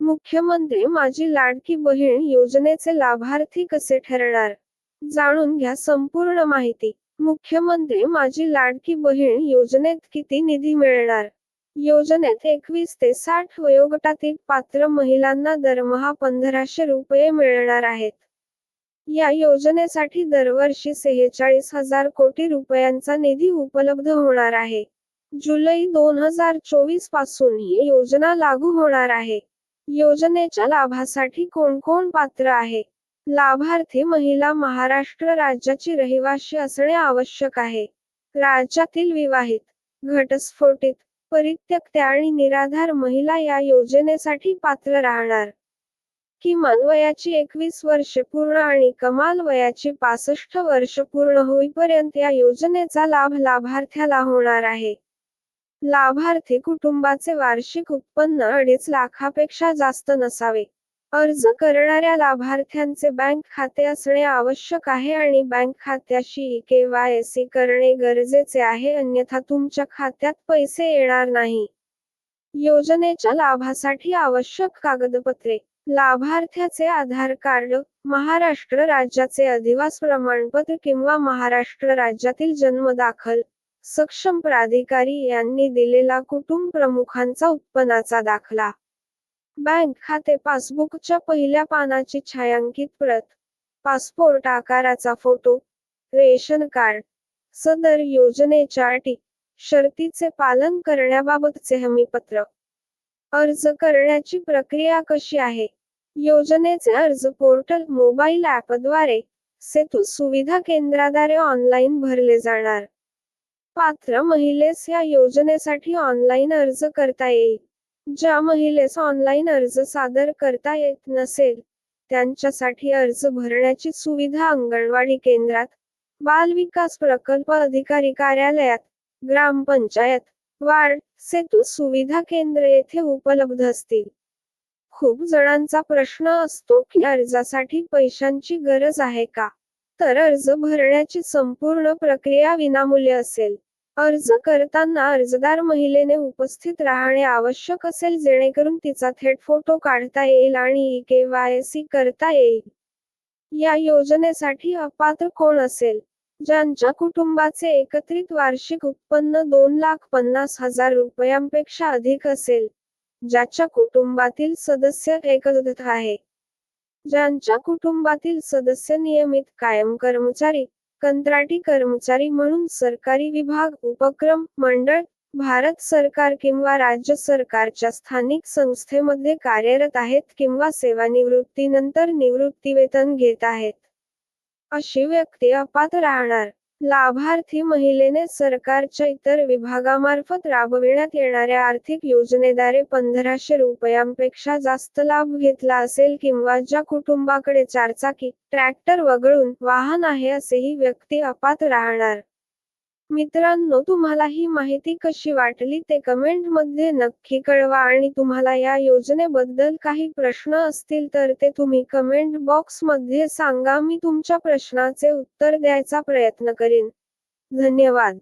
मुख्यमंत्री माझी लाडकी बहीण योजनेचे लाभार्थी कसे ठरणार? जाणून घ्या संपूर्ण माहिती. मुख्यमंत्री माझी लाडकी बहीण योजनेत किती निधी मिळणार? योजनेत 21 ते 60 वयोगटातील पात्र महिलांना दरमहा 1500 रुपये मिळणार आहेत. या योजनेसाठी दरवर्षी 46,000 कोटी रुपयांचा निधी उपलब्ध होणार आहे. जुलै 2024 पासून ही योजना लागू होणार आहे. योजनेच्या लाभासाठी कोण कोण पात्र आहे? लाभार्थी महिला महाराष्ट्र राज्याची रहिवासी असणे आवश्यक आहे. राज्यातील विवाहित, घटस्फोटित, परित्यक्त्या आणि निराधार महिला या योजनेसाठी पात्र राहणार. किमान वयाची 21 वर्षे पूर्ण आणि कमाल वयाची 65 वर्ष पूर्ण होईपर्यंत या योजनेचा लाभ लाभार्थ्याला होणार आहे. लाभार्थी कुटुंबाचे वार्षिक उत्पन्न 2.5 लाखापेक्षा जास्त नसावे. अर्ज करणाऱ्या लाभार्थ्यांचे बँक खाते असणे आवश्यक आहे आणि बँक खात्याशी KYC करणे गरजेचे आहे, अन्यथा तुमच्या खात्यात पैसे येणार नाही. योजनेच्या लाभासाठी आवश्यक कागदपत्रे: लाभार्थ्याचे आधार कार्ड, महाराष्ट्र राज्याचे अधिवास प्रमाणपत्र किंवा महाराष्ट्र राज्यातील जन्म दाखल, सक्षम प्राधिकारी यांनी दिलेला कुटुंब प्रमुखांचा उत्पन्नाचा दाखला, बँक खाते पासबुकच्या पहिल्या पानाची छायांकित प्रत, पासपोर्ट आकाराचा फोटो, रेशन कार्ड. सदर योजनेच्या अटी, शर्तीचे पालन करण्याबाबतचे हमीपत्र. अर्ज करण्याची प्रक्रिया कशी आहे? योजनेचे अर्ज पोर्टल मोबाईल ॲपद्वारे, सेतू सुविधा केंद्राद्वारे ऑनलाईन भरले जाणार. पात्र महिलेस या योजनेसाठी ऑनलाईन अर्ज करता येईल. ज्या महिलेस ऑनलाईन अर्ज सादर करता येत नसेल, त्यांच्यासाठी अर्ज भरण्याची सुविधा अंगणवाडी केंद्रात, बालविकास प्रकल्प अधिकारी कार्यालयात, ग्रामपंचायत, वार्ड, सेतू सुविधा केंद्र येथे उपलब्ध असतील. खूप जणांचा प्रश्न असतो की अर्जासाठी पैशांची गरज आहे का? तर अर्ज भरण्याची संपूर्ण प्रक्रिया विनामूल्य असेल. अर्ज करताना अर्जदार महिलेने उपस्थित राहणे आवश्यक असेल जेणेकरून तिचा थेट फोटो काढता येईल आणि KYC करता येईल. या योजनेसाठी अपात्र कोण असेल? ज्यांच्या कुटुंबाचे एकत्रित वार्षिक उत्पन्न 2,50,000 रुपयांपेक्षा अधिक असेल, ज्याच्या कुटुंबातील सदस्य एकत्रित आहे, ज्यांच्या कुटुंबातील सदस्य नियमित कायम कर्मचारी, कंत्राटी कर्मचारी म्हणून सरकारी विभाग, उपक्रम, मंडळ, भारत सरकार किंवा राज्य सरकारच्या स्थानिक संस्थेमध्ये कार्यरत आहेत किंवा सेवानिवृत्तीनंतर निवृत्तीवेतन घेत आहेत. अशी व्यक्ती अपात्र राहणार. लाभार्थी महिलेने सरकारच्या इतर विभागामार्फत राबविण्यात येणाऱ्या आर्थिक योजनेद्वारे 1500 रुपयांपेक्षा जास्त लाभ घेतला असेल किंवा ज्या कुटुंबाकडे चारचाकी, ट्रॅक्टर वगळून वाहन आहे असेही व्यक्ती अपात्र राहणार. मित्रांनो, तुम्हाला ही माहिती कशी वाटली ते कमेंटमध्ये नक्की कळवा आणि तुम्हाला या योजनेबद्दल काही प्रश्न असतील तर ते तुम्ही कमेंट बॉक्समध्ये सांगा. मी तुमच्या प्रश्नाचे उत्तर द्यायचा प्रयत्न करीन. धन्यवाद.